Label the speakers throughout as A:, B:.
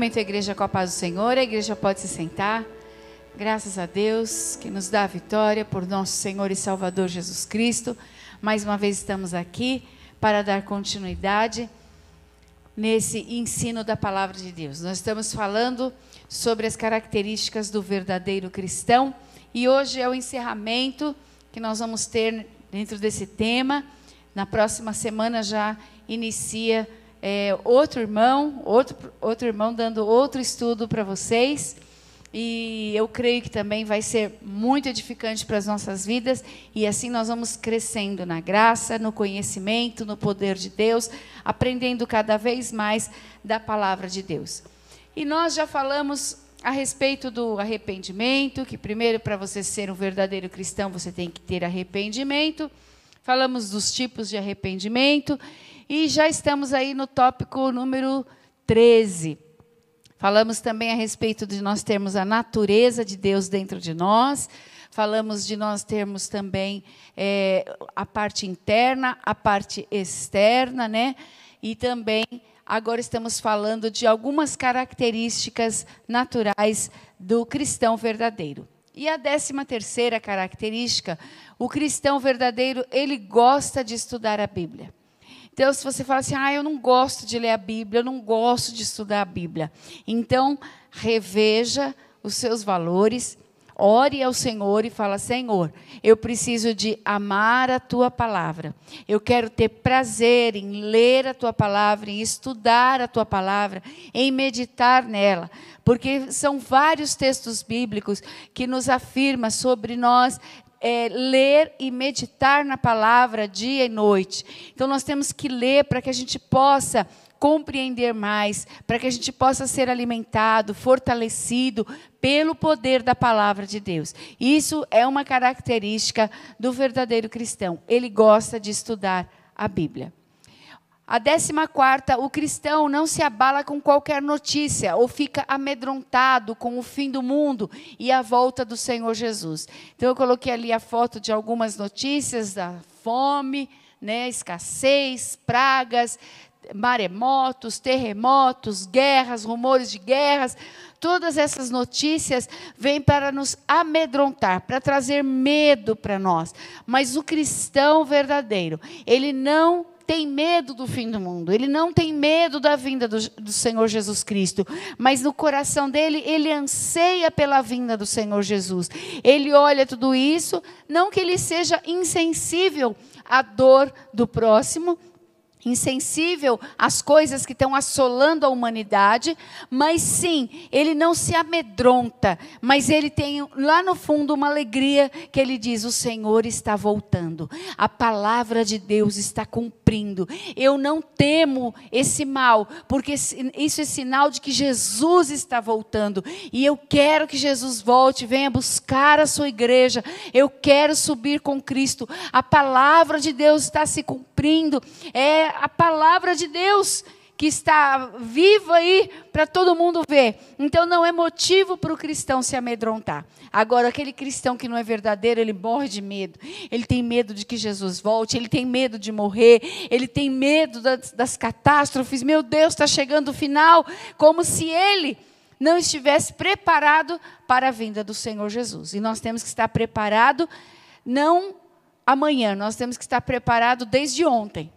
A: Momento Igreja com a paz do Senhor. A igreja pode se sentar. Graças a Deus que nos dá a vitória por nosso Senhor e Salvador Jesus Cristo. Mais uma vez estamos aqui para dar continuidade nesse ensino da palavra de Deus. Nós estamos falando sobre as características do verdadeiro cristão e hoje é o encerramento que nós vamos ter dentro desse tema. Na próxima semana já inicia outro irmão dando outro estudo para vocês. E eu creio que também vai ser muito edificante para as nossas vidas. E assim nós vamos crescendo na graça, no conhecimento, no poder de Deus, aprendendo cada vez mais da palavra de Deus. E nós já falamos a respeito do arrependimento, que primeiro, para você ser um verdadeiro cristão, você tem que ter arrependimento. Falamos dos tipos de arrependimento. E já estamos aí no tópico número 13. Falamos também a respeito de nós termos a natureza de Deus dentro de nós. Falamos de nós termos também a parte interna, a parte externa, né? E também, agora estamos falando de algumas características naturais do cristão verdadeiro. E a 13ª característica, o cristão verdadeiro, ele gosta de estudar a Bíblia. Então, se você fala assim, eu não gosto de ler a Bíblia, eu não gosto de estudar a Bíblia. Então, reveja os seus valores, ore ao Senhor e fala, Senhor, eu preciso de amar a Tua palavra. Eu quero ter prazer em ler a Tua palavra, em estudar a Tua palavra, em meditar nela. Porque são vários textos bíblicos que nos afirmam sobre nós ler e meditar na palavra dia e noite. Então, nós temos que ler para que a gente possa compreender mais, para que a gente possa ser alimentado, fortalecido pelo poder da palavra de Deus. Isso é uma característica do verdadeiro cristão. Ele gosta de estudar a Bíblia. A 14ª, o cristão não se abala com qualquer notícia ou fica amedrontado com o fim do mundo e a volta do Senhor Jesus. Então, eu coloquei ali a foto de algumas notícias da fome, né, escassez, pragas, maremotos, terremotos, guerras, rumores de guerras. Todas essas notícias vêm para nos amedrontar, para trazer medo para nós. Mas o cristão verdadeiro, ele não tem medo do fim do mundo, ele não tem medo da vinda do Senhor Jesus Cristo, mas no coração dele, ele anseia pela vinda do Senhor Jesus. Ele olha tudo isso, não que ele seja insensível à dor do próximo, insensível às coisas que estão assolando a humanidade, mas sim, ele não se amedronta, mas ele tem lá no fundo uma alegria que ele diz, o Senhor está voltando, a palavra de Deus está cumprindo, eu não temo esse mal, porque isso é sinal de que Jesus está voltando, e eu quero que Jesus volte, venha buscar a sua igreja, eu quero subir com Cristo, a palavra de Deus está se cumprindo, a palavra de Deus que está viva aí para todo mundo ver. Então não é motivo para o cristão se amedrontar. Agora, aquele cristão que não é verdadeiro, ele morre de medo. Ele tem medo de que Jesus volte, ele tem medo de morrer, ele tem medo das catástrofes. Meu Deus, está chegando o final, como se ele não estivesse preparado para a vinda do Senhor Jesus. E nós temos que estar preparado, não amanhã, nós temos que estar preparado desde ontem.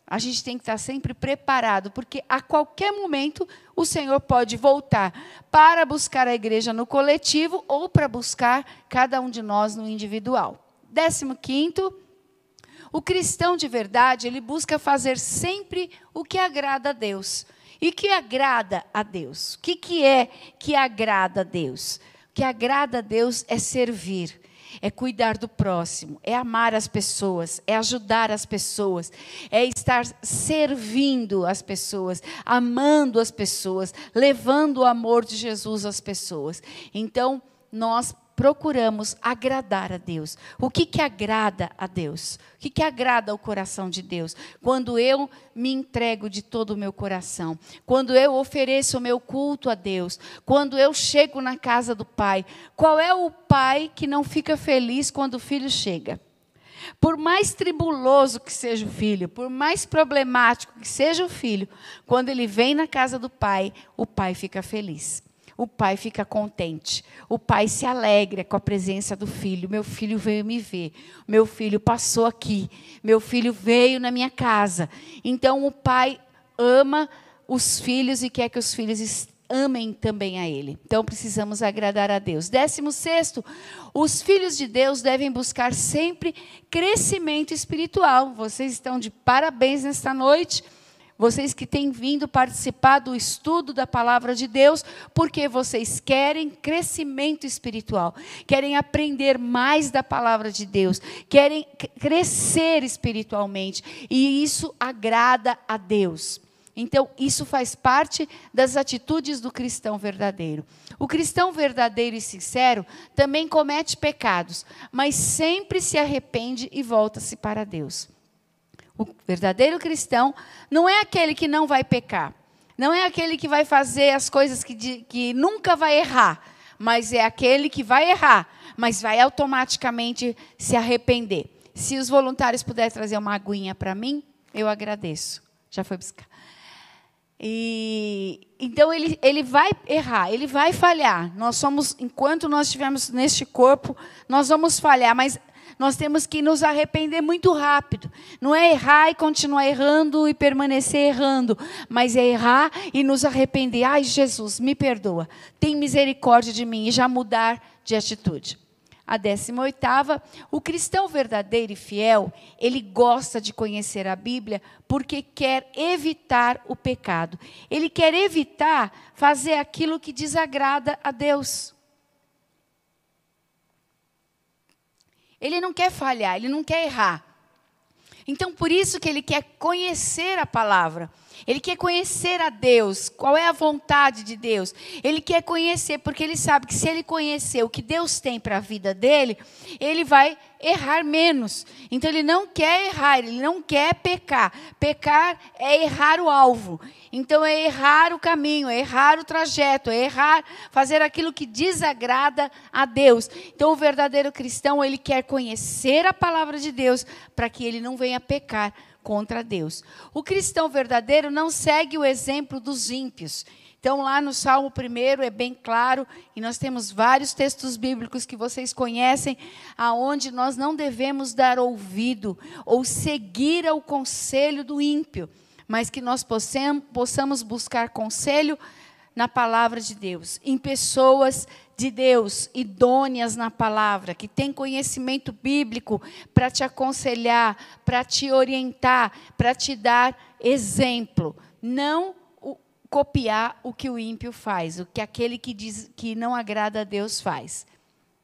A: A gente tem que estar sempre preparado, porque a qualquer momento o Senhor pode voltar para buscar a igreja no coletivo ou para buscar cada um de nós no individual. 15º, o cristão de verdade, ele busca fazer sempre o que agrada a Deus. E o que agrada a Deus? O que é que agrada a Deus? O que agrada a Deus é servir. É cuidar do próximo, é amar as pessoas, é ajudar as pessoas, é estar servindo as pessoas, amando as pessoas, levando o amor de Jesus às pessoas. Então, nós procuramos agradar a Deus. O que agrada a Deus? O que agrada ao coração de Deus? Quando eu me entrego de todo o meu coração, quando eu ofereço o meu culto a Deus, quando eu chego na casa do Pai. Qual é o pai que não fica feliz quando o filho chega? Por mais tribuloso que seja o filho, por mais problemático que seja o filho, quando ele vem na casa do pai, o pai fica feliz. O pai fica contente. O pai se alegra com a presença do filho. Meu filho veio me ver. Meu filho passou aqui. Meu filho veio na minha casa. Então, o pai ama os filhos e quer que os filhos amem também a ele. Então, precisamos agradar a Deus. 16º, os filhos de Deus devem buscar sempre crescimento espiritual. Vocês estão de parabéns nesta noite. Vocês que têm vindo participar do estudo da palavra de Deus, porque vocês querem crescimento espiritual, querem aprender mais da palavra de Deus, querem crescer espiritualmente, e isso agrada a Deus. Então, isso faz parte das atitudes do cristão verdadeiro. O cristão verdadeiro e sincero também comete pecados, mas sempre se arrepende e volta-se para Deus. O verdadeiro cristão não é aquele que não vai pecar, não é aquele que vai fazer as coisas que nunca vai errar, mas é aquele que vai errar, mas vai automaticamente se arrepender. Se os voluntários puderem trazer uma aguinha para mim, eu agradeço. Já foi buscar. Então ele vai errar, ele vai falhar. Enquanto nós estivermos neste corpo, nós vamos falhar, mas nós temos que nos arrepender muito rápido. Não é errar e continuar errando e permanecer errando, mas é errar e nos arrepender. Ai, Jesus, me perdoa. Tem misericórdia de mim, e já mudar de atitude. A 18ª, o cristão verdadeiro e fiel, ele gosta de conhecer a Bíblia porque quer evitar o pecado. Ele quer evitar fazer aquilo que desagrada a Deus. Ele não quer falhar, ele não quer errar. Então, por isso que ele quer conhecer a palavra. Ele quer conhecer a Deus, qual é a vontade de Deus. Ele quer conhecer, porque ele sabe que se ele conhecer o que Deus tem para a vida dele, ele vai errar menos. Então, ele não quer errar, ele não quer pecar. Pecar é errar o alvo. Então, é errar o caminho, é errar o trajeto, é errar, fazer aquilo que desagrada a Deus. Então, o verdadeiro cristão, ele quer conhecer a palavra de Deus para que ele não venha pecar contra Deus. O cristão verdadeiro não segue o exemplo dos ímpios. Então, lá no Salmo 1 é bem claro, e nós temos vários textos bíblicos que vocês conhecem, aonde nós não devemos dar ouvido ou seguir ao conselho do ímpio, mas que nós possamos buscar conselho na palavra de Deus, em pessoas de Deus, idôneas na palavra, que têm conhecimento bíblico para te aconselhar, para te orientar, para te dar exemplo. Não copiar o que o ímpio faz, o que aquele que diz que não agrada a Deus faz.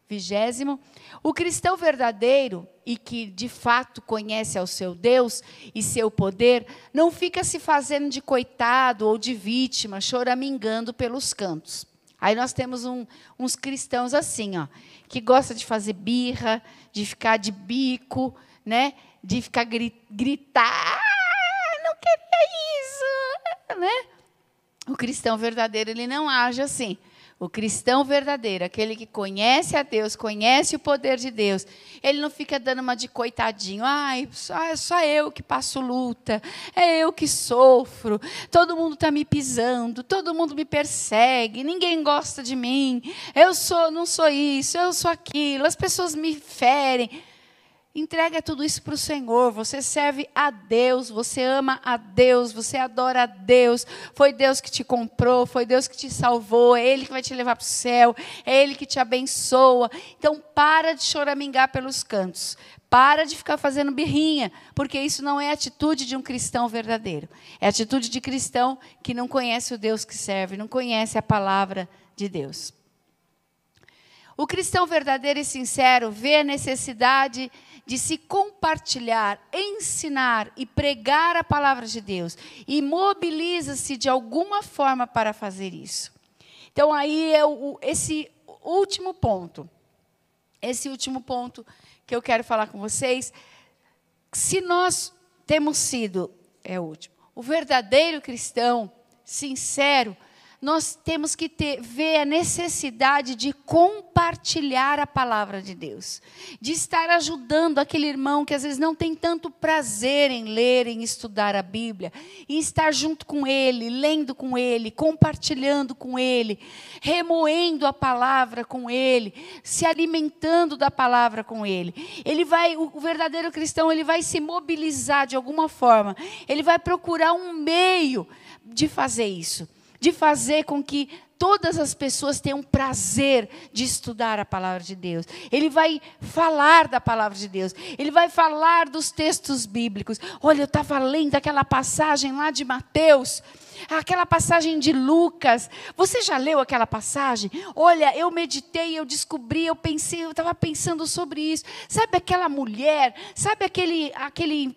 A: 20º, o cristão verdadeiro e que de fato conhece ao seu Deus e seu poder, não fica se fazendo de coitado ou de vítima, choramingando pelos cantos. Aí nós temos uns cristãos assim, ó, que gosta de fazer birra, de ficar de bico, né, de ficar gritar, não queria isso, né? O cristão verdadeiro, ele não age assim. O cristão verdadeiro, aquele que conhece a Deus, conhece o poder de Deus, ele não fica dando uma de coitadinho. Ai, só eu que passo luta, é eu que sofro, todo mundo está me pisando, todo mundo me persegue, ninguém gosta de mim, não sou isso, eu sou aquilo, as pessoas me ferem. Entrega tudo isso para o Senhor. Você serve a Deus, você ama a Deus, você adora a Deus. Foi Deus que te comprou, foi Deus que te salvou, é Ele que vai te levar para o céu, é Ele que te abençoa. Então, para de choramingar pelos cantos. Para de ficar fazendo birrinha, porque isso não é atitude de um cristão verdadeiro. É atitude de cristão que não conhece o Deus que serve, não conhece a palavra de Deus. O cristão verdadeiro e sincero vê a necessidade de se compartilhar, ensinar e pregar a palavra de Deus. E mobiliza-se de alguma forma para fazer isso. Então, aí é esse último ponto. Esse último ponto que eu quero falar com vocês. Se nós temos sido, o verdadeiro cristão, sincero, nós temos que ver a necessidade de compartilhar a palavra de Deus, de estar ajudando aquele irmão que às vezes não tem tanto prazer em ler, em estudar a Bíblia, e estar junto com ele, lendo com ele, compartilhando com ele, remoendo a palavra com ele, se alimentando da palavra com ele. O verdadeiro cristão, ele vai se mobilizar de alguma forma, ele vai procurar um meio de fazer isso, de fazer com que todas as pessoas tenham prazer de estudar a palavra de Deus. Ele vai falar da palavra de Deus. Ele vai falar dos textos bíblicos. Olha, eu estava lendo aquela passagem lá de Mateus, aquela passagem de Lucas. Você já leu aquela passagem? Olha, eu meditei, eu descobri, eu estava pensando sobre isso. Sabe aquela mulher? Sabe aquele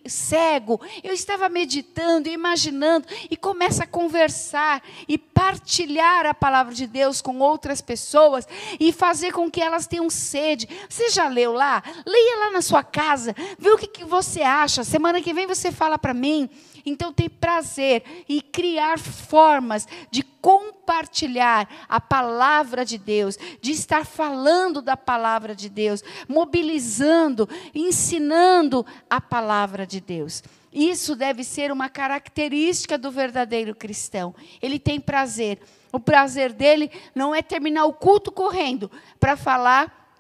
A: cego? Eu estava meditando, imaginando, e começa a conversar e partilhar a palavra de Deus com outras pessoas e fazer com que elas tenham sede. Você já leu lá? Leia lá na sua casa, vê o que você acha. Semana que vem você fala para mim. Então, tem prazer e criar formas de compartilhar a palavra de Deus, de estar falando da palavra de Deus, mobilizando, ensinando a palavra de Deus. Isso deve ser uma característica do verdadeiro cristão. Ele tem prazer. O prazer dele não é terminar o culto correndo para falar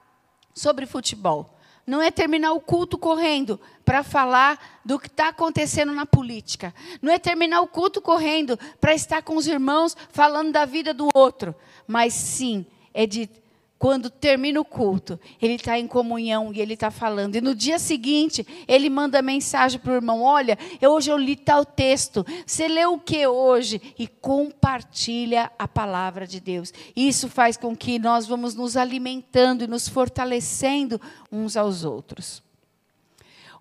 A: sobre futebol. Não é terminar o culto correndo para falar do que está acontecendo na política. Não é terminar o culto correndo para estar com os irmãos falando da vida do outro. Mas sim, é de quando termina o culto, ele está em comunhão e ele está falando. E no dia seguinte, ele manda mensagem para o irmão: olha, hoje eu li tal texto. Você leu o que hoje? E compartilha a palavra de Deus. Isso faz com que nós vamos nos alimentando e nos fortalecendo uns aos outros.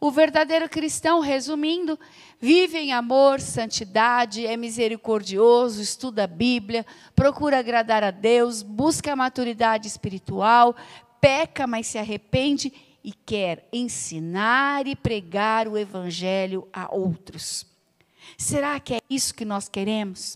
A: O verdadeiro cristão, resumindo, vive em amor, santidade, é misericordioso, estuda a Bíblia, procura agradar a Deus, busca a maturidade espiritual, peca, mas se arrepende e quer ensinar e pregar o Evangelho a outros. Será que é isso que nós queremos?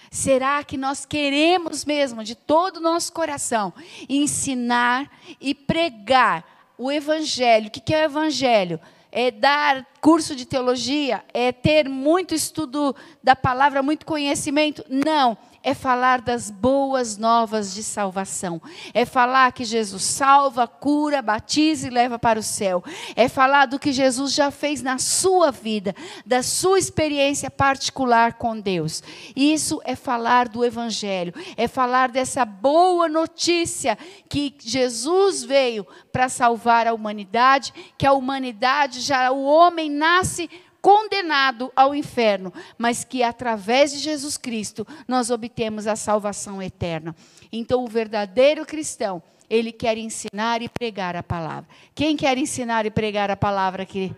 A: Será que nós queremos mesmo, de todo o nosso coração, ensinar e pregar o Evangelho? O que é o Evangelho? É dar curso de teologia? É ter muito estudo da palavra, muito conhecimento? Não. É falar das boas novas de salvação. É falar que Jesus salva, cura, batiza e leva para o céu. É falar do que Jesus já fez na sua vida, da sua experiência particular com Deus. Isso é falar do Evangelho. É falar dessa boa notícia que Jesus veio para salvar a humanidade, que a humanidade, o homem nasce condenado ao inferno, mas que através de Jesus Cristo nós obtemos a salvação eterna. Então o verdadeiro cristão, ele quer ensinar e pregar a palavra. Quem quer ensinar e pregar a palavra aqui?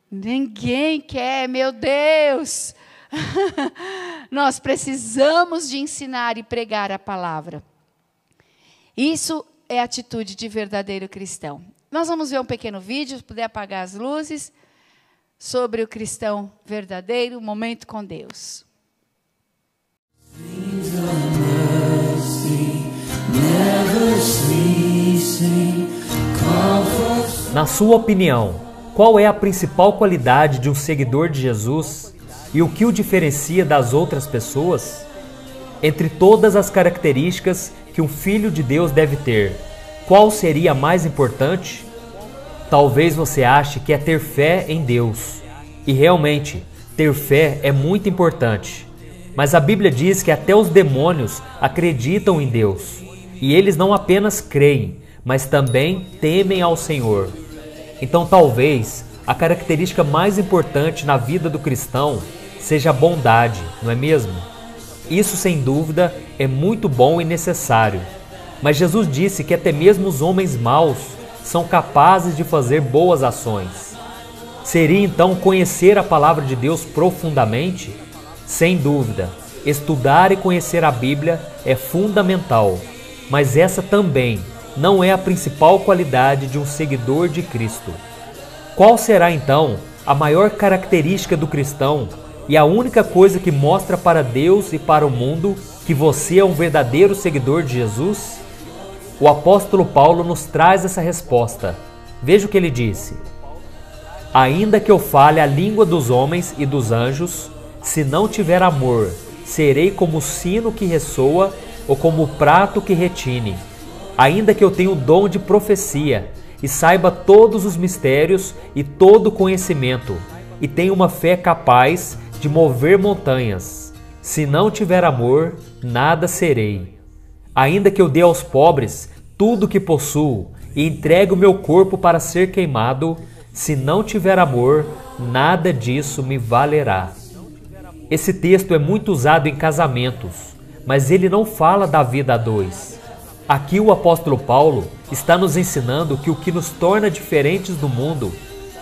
A: Ninguém quer, meu Deus! Nós precisamos de ensinar e pregar a palavra. Isso é atitude de verdadeiro cristão. Nós vamos ver um pequeno vídeo, se puder apagar as luzes, sobre o cristão verdadeiro, momento com Deus.
B: Na sua opinião, qual é a principal qualidade de um seguidor de Jesus e o que o diferencia das outras pessoas? Entre todas as características que um filho de Deus deve ter, qual seria a mais importante? Talvez você ache que é ter fé em Deus. E realmente, ter fé é muito importante. Mas a Bíblia diz que até os demônios acreditam em Deus. E eles não apenas creem, mas também temem ao Senhor. Então talvez a característica mais importante na vida do cristão seja a bondade, não é mesmo? Isso sem dúvida é muito bom e necessário. Mas Jesus disse que até mesmo os homens maus são capazes de fazer boas ações. Seria então conhecer a palavra de Deus profundamente? Sem dúvida, estudar e conhecer a Bíblia é fundamental, mas essa também não é a principal qualidade de um seguidor de Cristo. Qual será então a maior característica do cristão E a única coisa que mostra para Deus e para o mundo que você é um verdadeiro seguidor de Jesus? O apóstolo Paulo nos traz essa resposta. Veja o que ele disse: ainda que eu fale a língua dos homens e dos anjos, se não tiver amor, serei como o sino que ressoa ou como o prato que retine. Ainda que eu tenha o dom de profecia e saiba todos os mistérios e todo o conhecimento, e tenha uma fé capaz de mover montanhas, se não tiver amor, nada serei. Ainda que eu dê aos pobres tudo o que possuo e entregue o meu corpo para ser queimado, se não tiver amor, nada disso me valerá. Esse texto é muito usado em casamentos, mas ele não fala da vida a dois. Aqui o apóstolo Paulo está nos ensinando que o que nos torna diferentes do mundo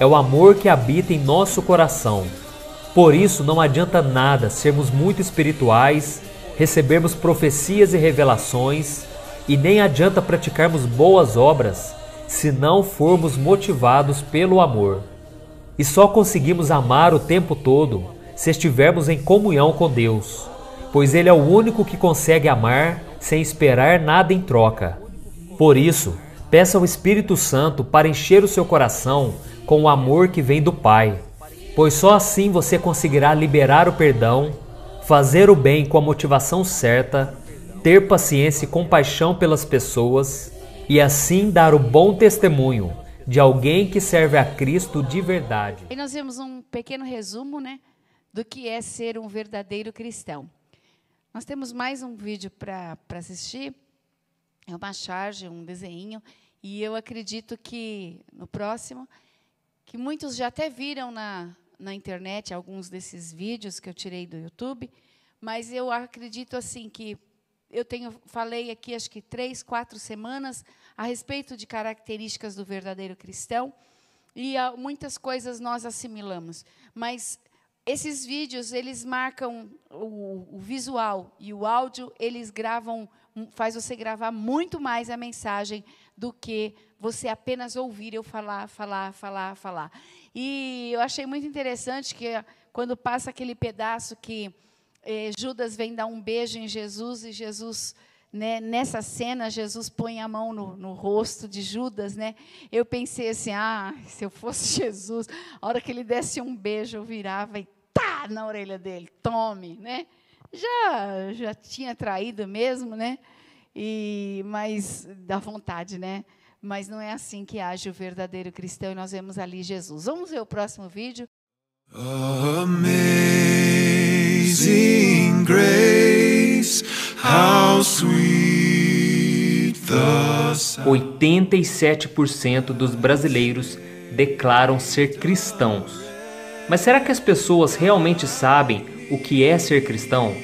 B: é o amor que habita em nosso coração. Por isso não adianta nada sermos muito espirituais, recebermos profecias e revelações, e nem adianta praticarmos boas obras se não formos motivados pelo amor. E só conseguimos amar o tempo todo se estivermos em comunhão com Deus, pois Ele é o único que consegue amar sem esperar nada em troca. Por isso, peça ao Espírito Santo para encher o seu coração com o amor que vem do Pai, pois só assim você conseguirá liberar o perdão, fazer o bem com a motivação certa, ter paciência e compaixão pelas pessoas e assim dar o bom testemunho de alguém que serve a Cristo de verdade.
A: E nós vimos um pequeno resumo, do que é ser um verdadeiro cristão. Nós temos mais um vídeo para assistir, é uma charge, um desenho, e eu acredito que no próximo, que muitos já até viram na internet alguns desses vídeos que eu tirei do YouTube, mas eu acredito assim que falei aqui acho que 3, 4 semanas a respeito de características do verdadeiro cristão, e muitas coisas nós assimilamos, mas esses vídeos, eles marcam o visual e o áudio, eles faz você gravar muito mais a mensagem do que você apenas ouvir eu falar. E eu achei muito interessante que quando passa aquele pedaço que Judas vem dar um beijo em Jesus e Jesus, nessa cena, Jesus põe a mão no rosto de Judas, Eu pensei assim, se eu fosse Jesus, a hora que ele desse um beijo, eu virava e tá na orelha dele, tome, Já tinha traído mesmo, mas dá vontade, Mas não é assim que age o verdadeiro cristão, e nós vemos ali Jesus. Vamos ver o próximo vídeo.
C: Amazing grace, how sweet the sound.
B: 87% dos brasileiros declaram ser cristãos. Mas será que as pessoas realmente sabem o que é ser cristão?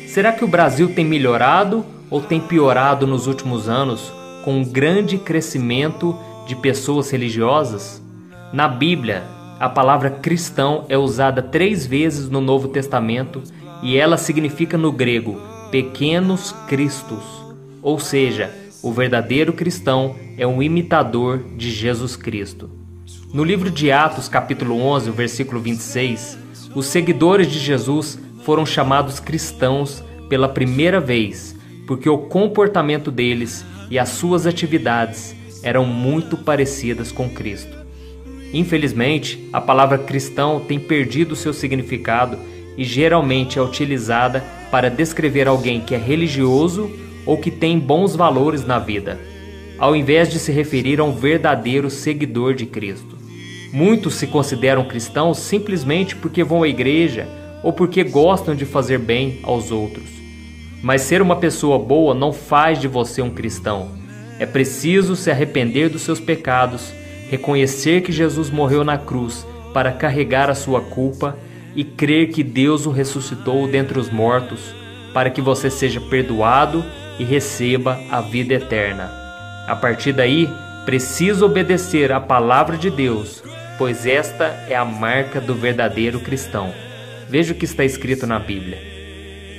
B: Será que o Brasil tem melhorado ou tem piorado nos últimos anos com um grande crescimento de pessoas religiosas? Na Bíblia, a palavra cristão é usada 3 vezes no Novo Testamento e ela significa no grego pequenos cristos, ou seja, o verdadeiro cristão é um imitador de Jesus Cristo. No livro de Atos, capítulo 11, versículo 26, os seguidores de Jesus foram chamados cristãos pela primeira vez, porque o comportamento deles e as suas atividades eram muito parecidas com Cristo. Infelizmente, a palavra cristão tem perdido seu significado e geralmente é utilizada para descrever alguém que é religioso ou que tem bons valores na vida, ao invés de se referir a um verdadeiro seguidor de Cristo. Muitos se consideram cristãos simplesmente porque vão à igreja ou porque gostam de fazer bem aos outros. Mas ser uma pessoa boa não faz de você um cristão. É preciso se arrepender dos seus pecados, reconhecer que Jesus morreu na cruz para carregar a sua culpa e crer que Deus o ressuscitou dentre os mortos para que você seja perdoado e receba a vida eterna. A partir daí, precisa obedecer à palavra de Deus, pois esta é a marca do verdadeiro cristão. Veja o que está escrito na Bíblia.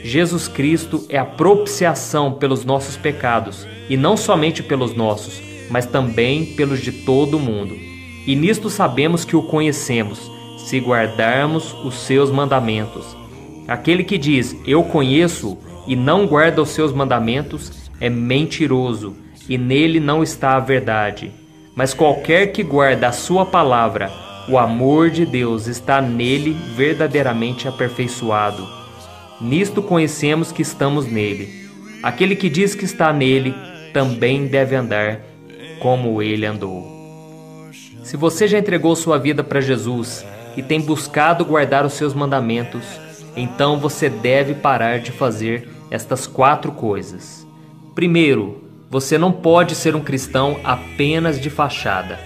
B: Jesus Cristo é a propiciação pelos nossos pecados, e não somente pelos nossos, mas também pelos de todo o mundo. E nisto sabemos que o conhecemos, se guardarmos os seus mandamentos. Aquele que diz, eu conheço, e não guarda os seus mandamentos, é mentiroso, e nele não está a verdade. Mas qualquer que guarda a sua palavra, o amor de Deus está nele verdadeiramente aperfeiçoado. Nisto conhecemos que estamos nele. Aquele que diz que está nele, também deve andar como ele andou. Se você já entregou sua vida para Jesus e tem buscado guardar os seus mandamentos, então você deve parar de fazer estas 4 coisas. Primeiro, você não pode ser um cristão apenas de fachada.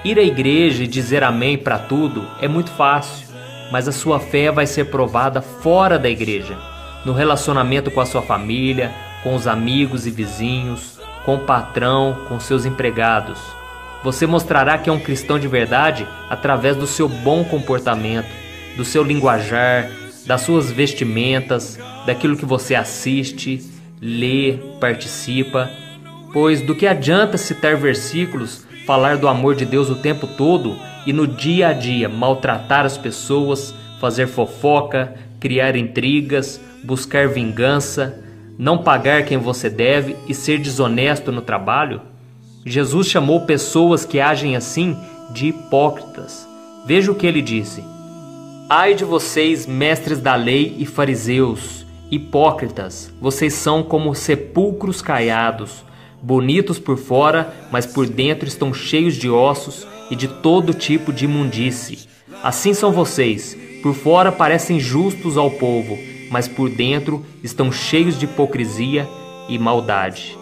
B: Ir à igreja e dizer amém para tudo é muito fácil, mas a sua fé vai ser provada fora da igreja, no relacionamento com a sua família, com os amigos e vizinhos, com o patrão, com seus empregados. Você mostrará que é um cristão de verdade através do seu bom comportamento, do seu linguajar, das suas vestimentas, daquilo que você assiste, lê, participa. Pois do que adianta citar versículos, falar do amor de Deus o tempo todo e no dia a dia maltratar as pessoas, fazer fofoca, criar intrigas, buscar vingança, não pagar quem você deve e ser desonesto no trabalho? Jesus chamou pessoas que agem assim de hipócritas. Veja o que ele disse. Ai de vocês, mestres da lei e fariseus, hipócritas, vocês são como sepulcros caiados, bonitos por fora, mas por dentro estão cheios de ossos e de todo tipo de imundície. Assim são vocês, por fora parecem justos ao povo, mas por dentro estão cheios de hipocrisia e maldade.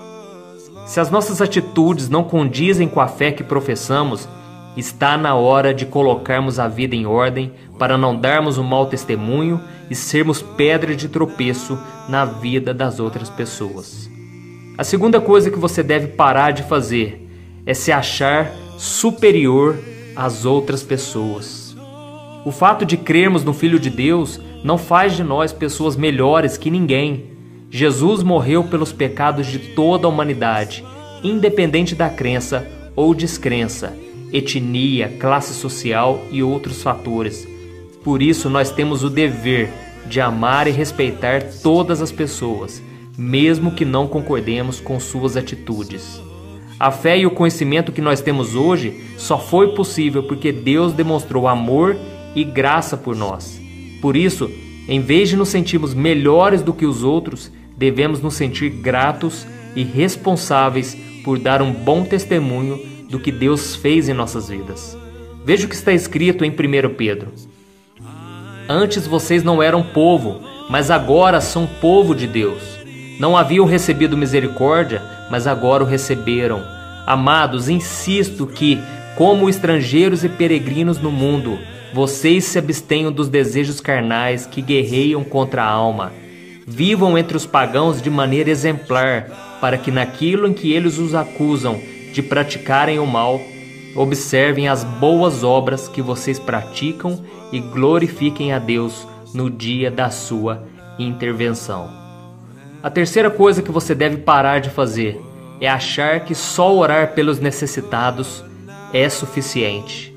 B: Se as nossas atitudes não condizem com a fé que professamos, está na hora de colocarmos a vida em ordem para não darmos um mau testemunho e sermos pedra de tropeço na vida das outras pessoas. A segunda coisa que você deve parar de fazer é se achar superior às outras pessoas. O fato de crermos no Filho de Deus não faz de nós pessoas melhores que ninguém. Jesus morreu pelos pecados de toda a humanidade, independente da crença ou descrença, etnia, classe social e outros fatores. Por isso, nós temos o dever de amar e respeitar todas as pessoas, mesmo que não concordemos com suas atitudes. A fé e o conhecimento que nós temos hoje só foi possível porque Deus demonstrou amor e graça por nós. Por isso, em vez de nos sentirmos melhores do que os outros, devemos nos sentir gratos e responsáveis por dar um bom testemunho do que Deus fez em nossas vidas. Veja o que está escrito em 1 Pedro. Antes vocês não eram povo, mas agora são povo de Deus. Não haviam recebido misericórdia, mas agora o receberam. Amados, insisto que, como estrangeiros e peregrinos no mundo, vocês se abstenham dos desejos carnais que guerreiam contra a alma. Vivam entre os pagãos de maneira exemplar, para que naquilo em que eles os acusam de praticarem o mal, observem as boas obras que vocês praticam e glorifiquem a Deus no dia da sua intervenção. A terceira coisa que você deve parar de fazer é achar que só orar pelos necessitados é suficiente.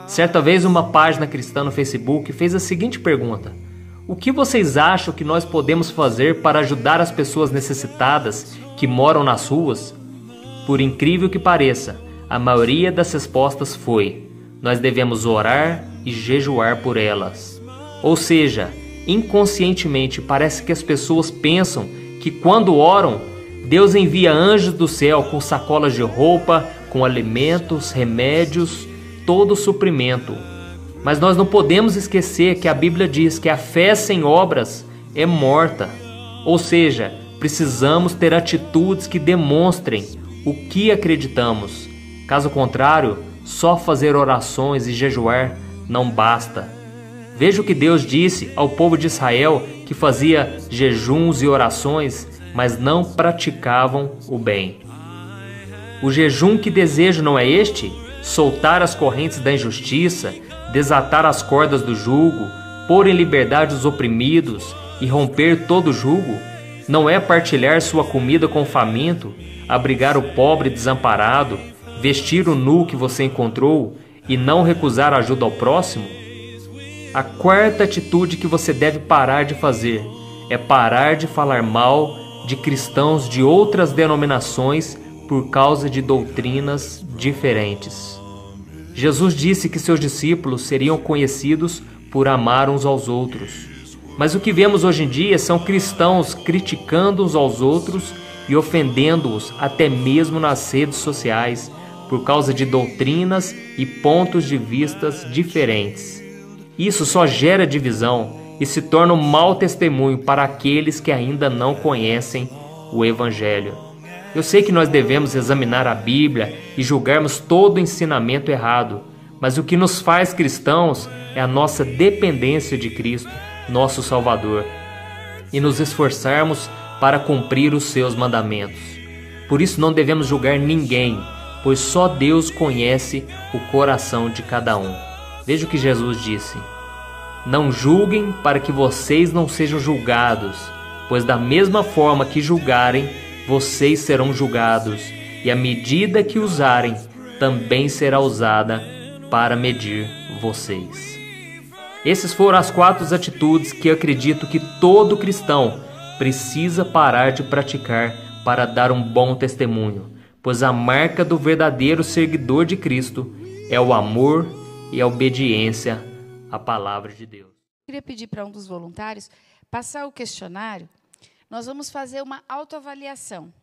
B: Certa vez uma página cristã no Facebook fez a seguinte pergunta: o que vocês acham que nós podemos fazer para ajudar as pessoas necessitadas que moram nas ruas? Por incrível que pareça, a maioria das respostas foi: nós devemos orar e jejuar por elas. Ou seja, inconscientemente parece que as pessoas pensam que quando oram, Deus envia anjos do céu com sacolas de roupa, com alimentos, remédios, todo o suprimento. Mas nós não podemos esquecer que a Bíblia diz que a fé sem obras é morta. Ou seja, precisamos ter atitudes que demonstrem o que acreditamos. Caso contrário, só fazer orações e jejuar não basta. Veja o que Deus disse ao povo de Israel, que fazia jejuns e orações, mas não praticavam o bem. O jejum que desejo não é este? Soltar as correntes da injustiça, desatar as cordas do jugo, pôr em liberdade os oprimidos e romper todo jugo? Não é partilhar sua comida com o faminto, abrigar o pobre desamparado, vestir o nu que você encontrou e não recusar ajuda ao próximo? A quarta atitude que você deve parar de fazer é parar de falar mal de cristãos de outras denominações por causa de doutrinas diferentes. Jesus disse que seus discípulos seriam conhecidos por amar uns aos outros. Mas o que vemos hoje em dia são cristãos criticando uns aos outros e ofendendo-os até mesmo nas redes sociais por causa de doutrinas e pontos de vistas diferentes. Isso só gera divisão e se torna um mau testemunho para aqueles que ainda não conhecem o Evangelho. Eu sei que nós devemos examinar a Bíblia e julgarmos todo o ensinamento errado, mas o que nos faz cristãos é a nossa dependência de Cristo, nosso Salvador, e nos esforçarmos para cumprir os seus mandamentos. Por isso não devemos julgar ninguém, pois só Deus conhece o coração de cada um. Veja o que Jesus disse: não julguem para que vocês não sejam julgados, pois da mesma forma que julgarem, vocês serão julgados, e a medida que usarem também será usada para medir vocês. Essas foram as 4 atitudes que eu acredito que todo cristão precisa parar de praticar para dar um bom testemunho, pois a marca do verdadeiro seguidor de Cristo é o amor e a obediência à palavra de Deus.
A: Eu queria pedir para um dos voluntários passar o questionário. Nós vamos fazer uma autoavaliação.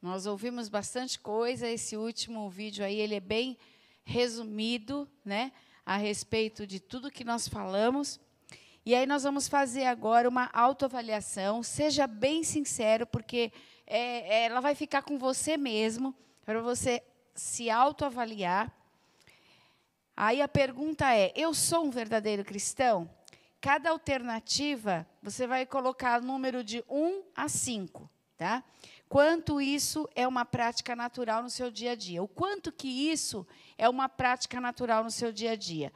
A: Nós ouvimos bastante coisa, esse último vídeo aí, ele é bem resumido, né, a respeito de tudo que nós falamos. E aí nós vamos fazer agora uma autoavaliação. Seja bem sincero, porque ela vai ficar com você mesmo, para você se autoavaliar. Aí a pergunta é: eu sou um verdadeiro cristão? Cada alternativa, você vai colocar o número de 1 a 5, tá? Quanto isso é uma prática natural no seu dia a dia? O quanto que isso é uma prática natural no seu dia a dia?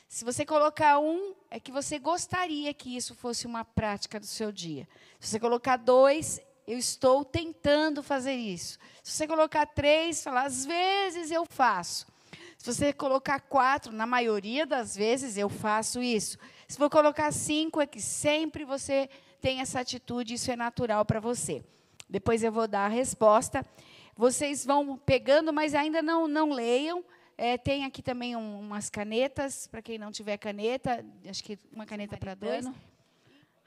A: Se você colocar 1, é que você gostaria que isso fosse uma prática do seu dia. Se você colocar 2, eu estou tentando fazer isso. Se você colocar 3, falar, às vezes eu faço. Se você colocar 4, na maioria das vezes eu faço isso. Se for colocar 5, é que sempre você tem essa atitude, isso é natural para você. Depois eu vou dar a resposta. Vocês vão pegando, mas ainda não leiam. Tem aqui também umas canetas, para quem não tiver caneta, acho que uma caneta para 2.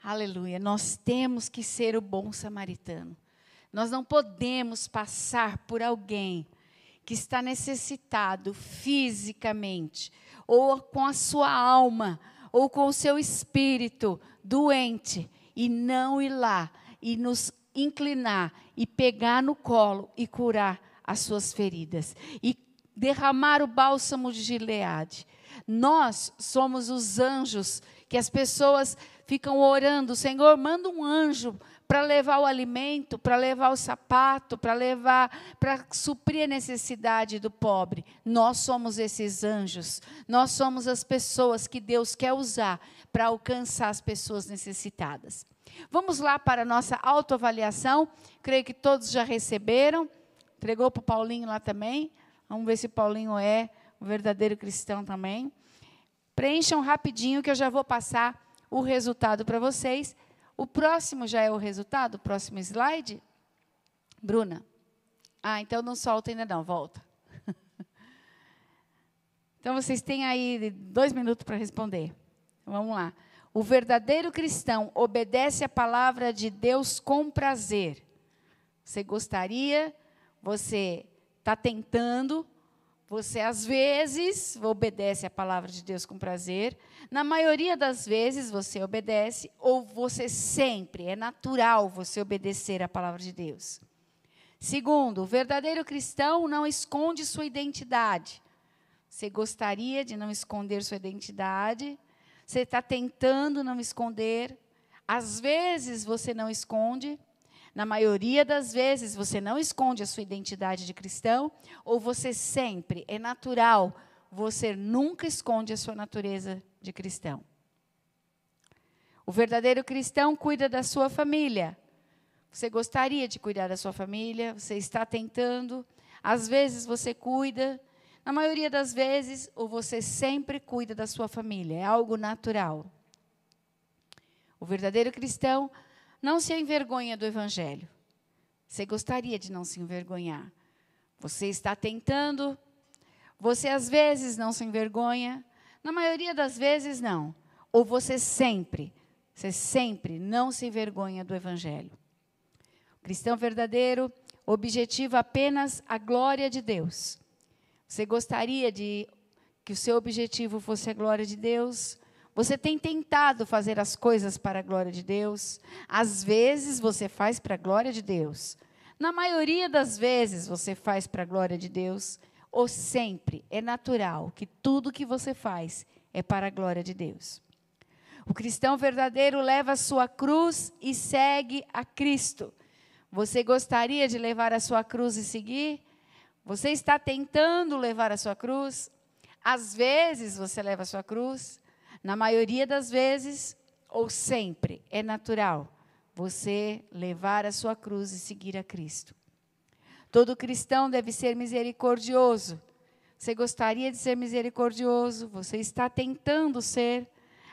A: Aleluia. Nós temos que ser o bom samaritano. Nós não podemos passar por alguém que está necessitado fisicamente, ou com a sua alma, ou com o seu espírito doente, e não ir lá e nos inclinar e pegar no colo e curar as suas feridas e derramar o bálsamo de Gileade. Nós somos os anjos que as pessoas ficam orando: Senhor, manda um anjo para levar o alimento, para levar o sapato, para suprir a necessidade do pobre. Nós somos esses anjos. Nós somos as pessoas que Deus quer usar para alcançar as pessoas necessitadas. Vamos lá para a nossa autoavaliação. Creio que todos já receberam. Entregou para o Paulinho lá também. Vamos ver se o Paulinho é um verdadeiro cristão também. Preencham rapidinho que eu já vou passar o resultado para vocês. O próximo já é o resultado? O próximo slide? Bruna? Então não solta ainda não, volta. Então vocês têm aí 2 minutos para responder. Vamos lá. O verdadeiro cristão obedece a palavra de Deus com prazer. Você gostaria, você está tentando, você às vezes obedece a palavra de Deus com prazer. Na maioria das vezes você obedece, ou você sempre, é natural você obedecer a palavra de Deus. Segundo, o verdadeiro cristão não esconde sua identidade. Você gostaria de não esconder sua identidade? Você está tentando não esconder? Às vezes você não esconde. Na maioria das vezes, você não esconde a sua identidade de cristão, ou você sempre, é natural, você nunca esconde a sua natureza de cristão. O verdadeiro cristão cuida da sua família. Você gostaria de cuidar da sua família, você está tentando, às vezes você cuida. Na maioria das vezes, ou você sempre cuida da sua família, é algo natural. O verdadeiro cristão não se envergonha do Evangelho. Você gostaria de não se envergonhar. Você está tentando, você às vezes não se envergonha, na maioria das vezes não. Ou você sempre não se envergonha do Evangelho. O cristão verdadeiro objetiva apenas a glória de Deus. Você gostaria de que o seu objetivo fosse a glória de Deus? Você tem tentado fazer as coisas para a glória de Deus? Às vezes você faz para a glória de Deus. Na maioria das vezes você faz para a glória de Deus. Ou sempre é natural que tudo que você faz é para a glória de Deus. O cristão verdadeiro leva a sua cruz e segue a Cristo. Você gostaria de levar a sua cruz e seguir? Você está tentando levar a sua cruz? Às vezes você leva a sua cruz. Na maioria das vezes, ou sempre, é natural você levar a sua cruz e seguir a Cristo. Todo cristão deve ser misericordioso. Você gostaria de ser misericordioso? Você está tentando ser.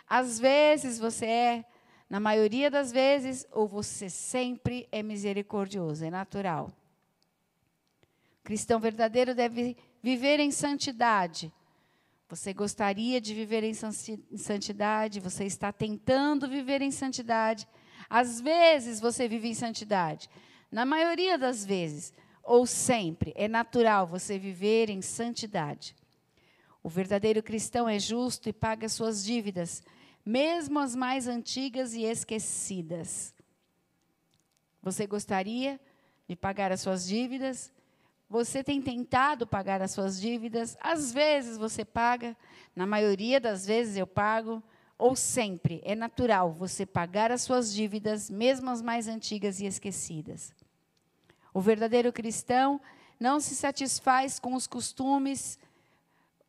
A: Às vezes você é. Na maioria das vezes, ou você sempre é misericordioso. É natural. O cristão verdadeiro deve viver em santidade. Você gostaria de viver em santidade? Você está tentando viver em santidade. Às vezes você vive em santidade. Na maioria das vezes, ou sempre, é natural você viver em santidade. O verdadeiro cristão é justo e paga suas dívidas, mesmo as mais antigas e esquecidas. Você gostaria de pagar as suas dívidas? Você tem tentado pagar as suas dívidas? Às vezes você paga, na maioria das vezes eu pago, ou sempre é natural você pagar as suas dívidas, mesmo as mais antigas e esquecidas. O verdadeiro cristão não se satisfaz com os costumes,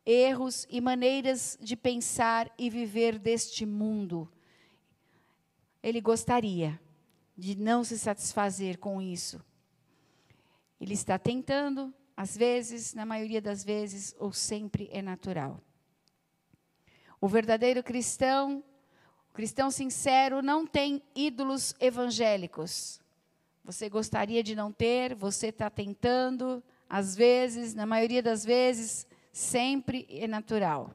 A: erros e maneiras de pensar e viver deste mundo. Ele gostaria de não se satisfazer com isso. Ele está tentando, às vezes, na maioria das vezes, ou sempre é natural. O verdadeiro cristão, o cristão sincero, não tem ídolos evangélicos. Você gostaria de não ter, você está tentando, às vezes, na maioria das vezes, sempre é natural.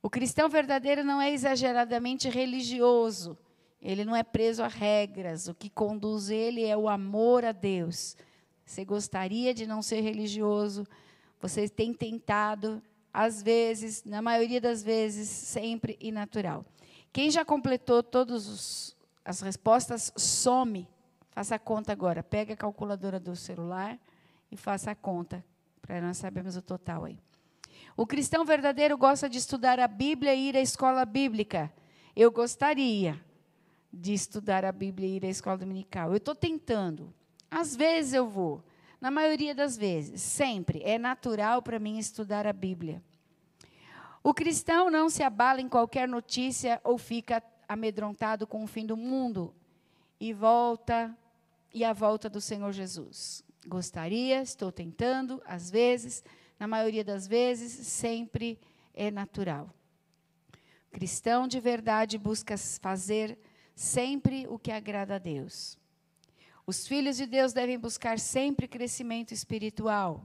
A: O cristão verdadeiro não é exageradamente religioso. Ele não é preso a regras. O que conduz ele é o amor a Deus. Você gostaria de não ser religioso, você tem tentado, às vezes, na maioria das vezes, sempre e natural. Quem já completou todas as respostas, some. Faça a conta agora. Pega a calculadora do celular e faça a conta, para nós sabermos o total aí. O cristão verdadeiro gosta de estudar a Bíblia e ir à escola bíblica. Eu gostaria de estudar a Bíblia e ir à escola dominical. Eu estou tentando. Às vezes eu vou, na maioria das vezes, sempre, é natural para mim estudar a Bíblia. O cristão não se abala em qualquer notícia ou fica amedrontado com o fim do mundo e a volta do Senhor Jesus. Gostaria, estou tentando, às vezes, na maioria das vezes, sempre é natural. O cristão de verdade busca fazer sempre o que agrada a Deus. Os filhos de Deus devem buscar sempre crescimento espiritual.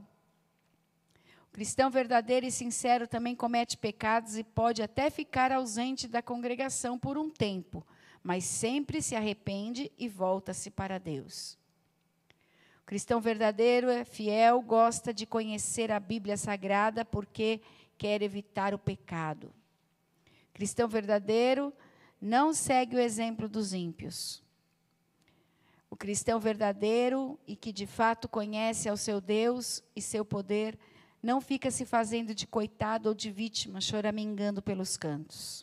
A: O cristão verdadeiro e sincero também comete pecados e pode até ficar ausente da congregação por um tempo, mas sempre se arrepende e volta-se para Deus. O cristão verdadeiro é fiel, gosta de conhecer a Bíblia Sagrada porque quer evitar o pecado. O cristão verdadeiro não segue o exemplo dos ímpios. O cristão verdadeiro e que de fato conhece ao seu Deus e seu poder, não fica se fazendo de coitado ou de vítima, choramingando pelos cantos.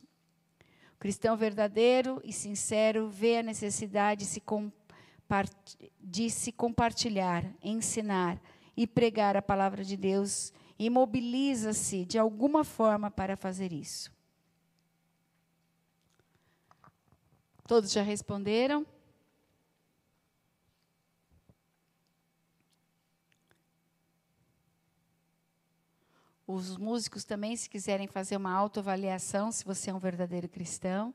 A: O cristão verdadeiro e sincero vê a necessidade de se compartilhar, ensinar e pregar a palavra de Deus e mobiliza-se de alguma forma para fazer isso. Todos já responderam? os músicos também, se quiserem fazer uma autoavaliação, se você é um verdadeiro cristão.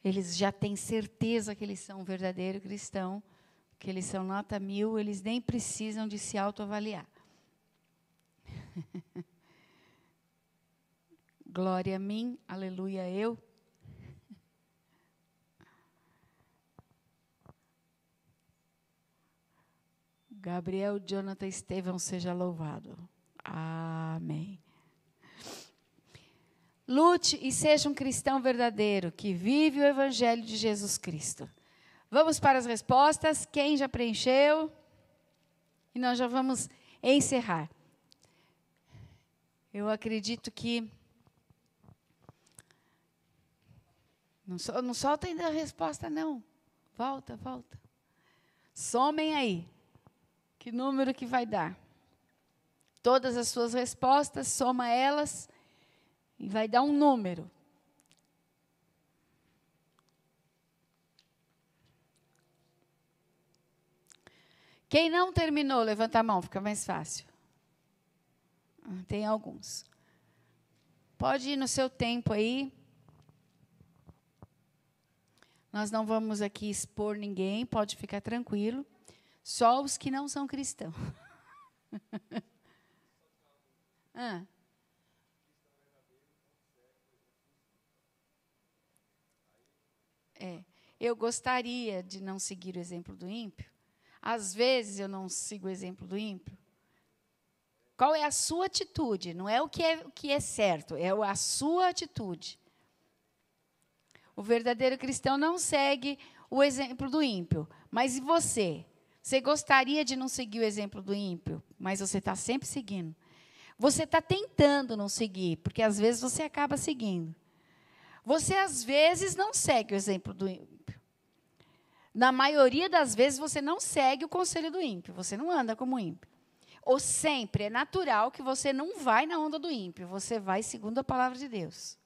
A: Eles já têm certeza que eles são um verdadeiro cristão, que eles são nota 1000, eles nem precisam de se autoavaliar. Glória a mim, aleluia eu. Gabriel Jonathan Estevão seja louvado. Amém. Lute e seja um cristão verdadeiro, que vive o Evangelho de Jesus Cristo. Vamos para as respostas. Quem já preencheu? E nós já vamos encerrar. Eu acredito que... Não solta ainda a resposta, não. Volta. Somem aí. Que número que vai dar? Todas as suas respostas, soma elas e vai dar um número. Quem não terminou, levanta a mão, fica mais fácil. Tem alguns. Pode ir no seu tempo aí. Nós não vamos aqui expor ninguém, pode ficar tranquilo. Só os que não são cristãos. Eu gostaria de não seguir o exemplo do ímpio. Às vezes eu não sigo o exemplo do ímpio. Qual é a sua atitude? Não é o que é certo, é a sua atitude. O verdadeiro cristão não segue o exemplo do ímpio. Mas e você? Você gostaria de não seguir o exemplo do ímpio, mas você está sempre seguindo. Você está tentando não seguir, porque às vezes você acaba seguindo. Você, às vezes, não segue o exemplo do ímpio. Na maioria das vezes, você não segue o conselho do ímpio. Você não anda como ímpio. Ou sempre é natural que você não vai na onda do ímpio. Você vai segundo a palavra de Deus.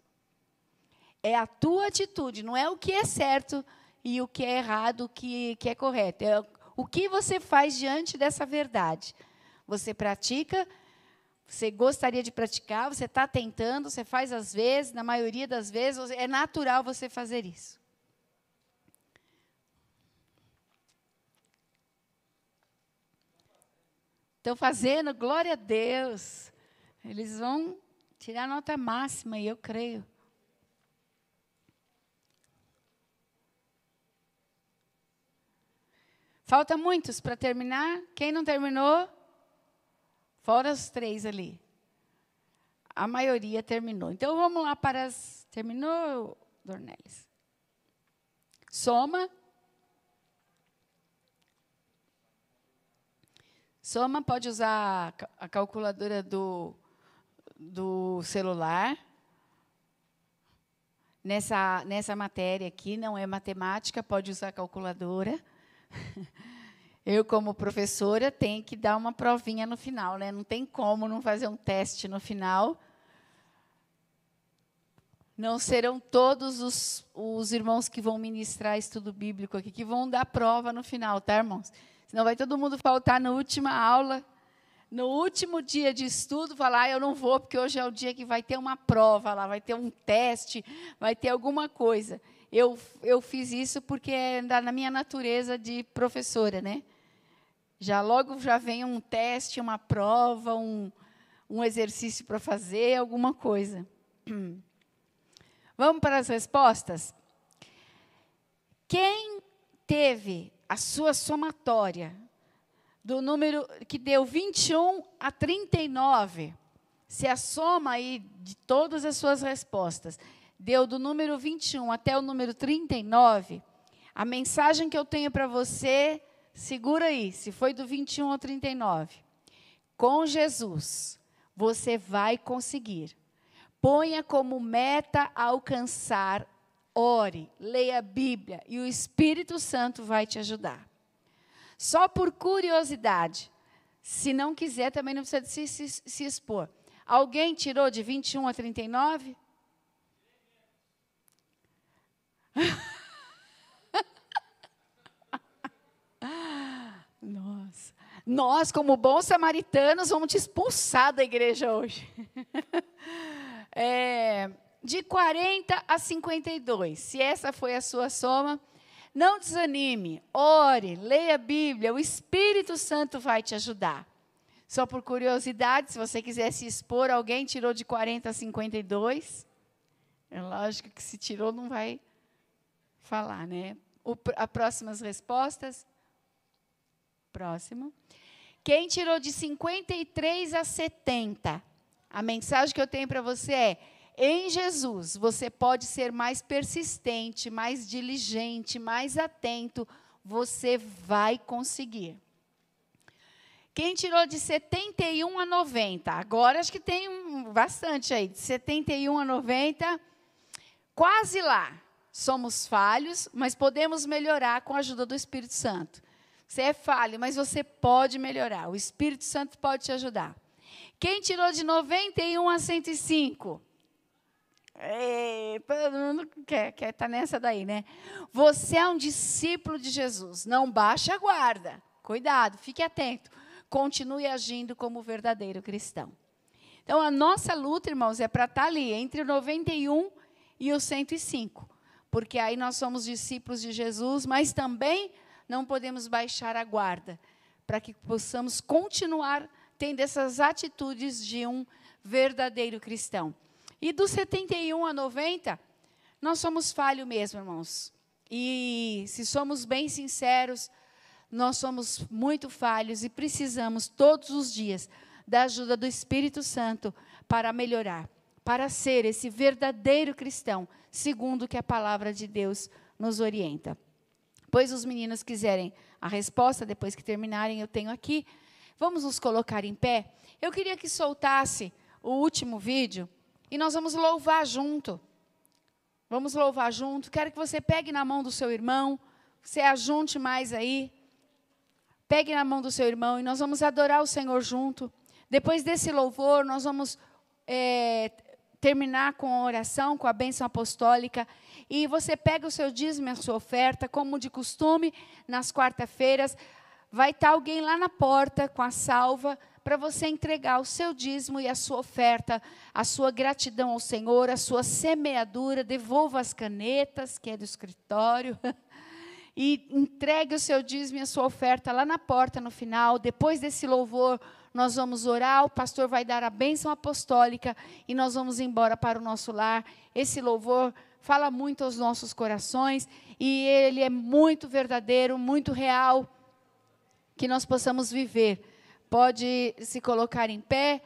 A: É a tua atitude, não é o que é certo e o que é errado, o que é correto. É o que você faz diante dessa verdade. Você pratica, você gostaria de praticar, você está tentando, você faz às vezes, na maioria das vezes, é natural você fazer isso. Estão fazendo, glória a Deus. Eles vão tirar a nota máxima, e eu creio. Falta muitos para terminar. Quem não terminou? Fora os 3 ali. A maioria terminou. Então, vamos lá para as... Terminou, Dornelis? Soma. Soma, pode usar a calculadora do celular. Nessa matéria aqui, não é matemática, pode usar a calculadora. Eu, como professora, tenho que dar uma provinha no final, né? Não tem como não fazer um teste no final. Não serão todos os irmãos que vão ministrar estudo bíblico aqui que vão dar prova no final, tá, irmãos? Senão vai todo mundo faltar na última aula, no último dia de estudo, falar, eu não vou, porque hoje é o dia que vai ter uma prova lá, vai ter um teste, vai ter alguma coisa. Eu fiz isso porque é na minha natureza de professora, né? Logo já vem um teste, uma prova, um exercício para fazer, alguma coisa. Vamos para as respostas? Quem teve a sua somatória do número que deu 21 a 39, se a soma aí de todas as suas respostas deu do número 21 até o número 39, a mensagem que eu tenho para você, segura aí, se foi do 21 ao 39. Com Jesus, você vai conseguir. Ponha como meta alcançar, ore, leia a Bíblia e o Espírito Santo vai te ajudar. Só por curiosidade, se não quiser, também não precisa se expor. Alguém tirou de 21 a 39? Nossa. Nós, como bons samaritanos, vamos te expulsar da igreja hoje. De 40 a 52, se essa foi a sua soma, não desanime, ore, leia a Bíblia, o Espírito Santo vai te ajudar. Só por curiosidade, se você quiser se expor, alguém tirou de 40 a 52? É lógico que se tirou não vai falar, né? As próximas respostas. Próximo. Quem tirou de 53 a 70? A mensagem que eu tenho para você é: em Jesus, você pode ser mais persistente, mais diligente, mais atento, você vai conseguir. Quem tirou de 71 a 90? Agora acho que tem bastante aí. De 71 a 90, quase lá. Somos falhos, mas podemos melhorar com a ajuda do Espírito Santo. Você é falho, mas você pode melhorar. O Espírito Santo pode te ajudar. Quem tirou de 91 a 105? Todo mundo quer estar nessa daí, né? Você é um discípulo de Jesus. Não baixe a guarda. Cuidado, fique atento. Continue agindo como verdadeiro cristão. Então, a nossa luta, irmãos, é para estar ali, entre o 91 e o 105. Porque aí nós somos discípulos de Jesus, mas também não podemos baixar a guarda, para que possamos continuar tendo essas atitudes de um verdadeiro cristão. E do 71 a 90, nós somos falhos mesmo, irmãos. E se somos bem sinceros, nós somos muito falhos e precisamos todos os dias da ajuda do Espírito Santo para melhorar, para ser esse verdadeiro cristão, segundo o que a palavra de Deus nos orienta. Pois os meninos quiserem a resposta, depois que terminarem, eu tenho aqui. Vamos nos colocar em pé. Eu queria que soltasse o último vídeo e nós vamos louvar junto. Vamos louvar junto. Quero que você pegue na mão do seu irmão, você ajunte mais aí. Pegue na mão do seu irmão e nós vamos adorar o Senhor junto. Depois desse louvor, nós vamos terminar com a oração, com a bênção apostólica. E você pega o seu dízimo e a sua oferta, como de costume, nas quarta-feiras. Vai estar alguém lá na porta com a salva para você entregar o seu dízimo e a sua oferta, a sua gratidão ao Senhor, a sua semeadura. Devolva as canetas, que é do escritório. E entregue o seu dízimo e a sua oferta lá na porta no final. Depois desse louvor, nós vamos orar, o pastor vai dar a bênção apostólica e nós vamos embora para o nosso lar. Esse louvor fala muito aos nossos corações e ele é muito verdadeiro, muito real, que nós possamos viver. Pode se colocar em pé,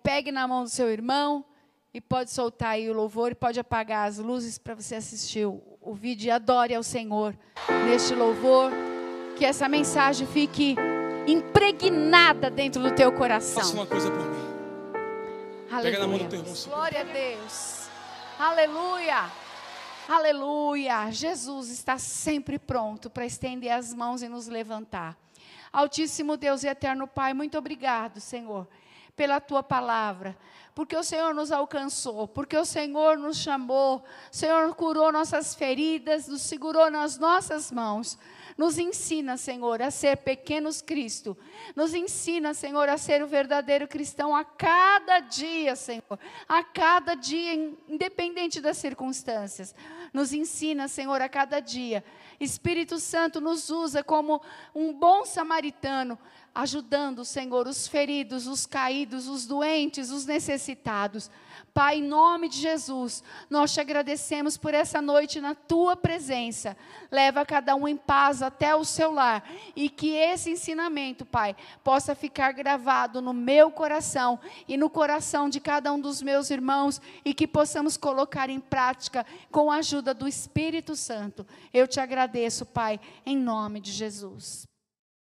A: pegue na mão do seu irmão e pode soltar aí o louvor e pode apagar as luzes para você assistir o vídeo e adore ao Senhor neste louvor, que essa mensagem fique impregnada dentro do teu coração.
D: Faça uma coisa por mim.
A: Aleluia.
D: Pega na mão do teu irmão.
A: Glória a Deus. Aleluia. Aleluia. Jesus está sempre pronto para estender as mãos e nos levantar. Altíssimo Deus e eterno Pai, muito obrigado, Senhor, pela tua palavra, porque o Senhor nos alcançou, porque o Senhor nos chamou, o Senhor curou nossas feridas, nos segurou nas nossas mãos. Nos ensina, Senhor, a ser pequenos Cristo. Nos ensina, Senhor, a ser o verdadeiro cristão a cada dia, Senhor. A cada dia, independente das circunstâncias. Nos ensina, Senhor, a cada dia. Espírito Santo nos usa como um bom samaritano, ajudando, Senhor, os feridos, os caídos, os doentes, os necessitados. Pai, em nome de Jesus, nós te agradecemos por essa noite na tua presença. Leva cada um em paz até o seu lar e que esse ensinamento, Pai, possa ficar gravado no meu coração e no coração de cada um dos meus irmãos e que possamos colocar em prática com a ajuda do Espírito Santo. Eu te agradeço, Pai, em nome de Jesus.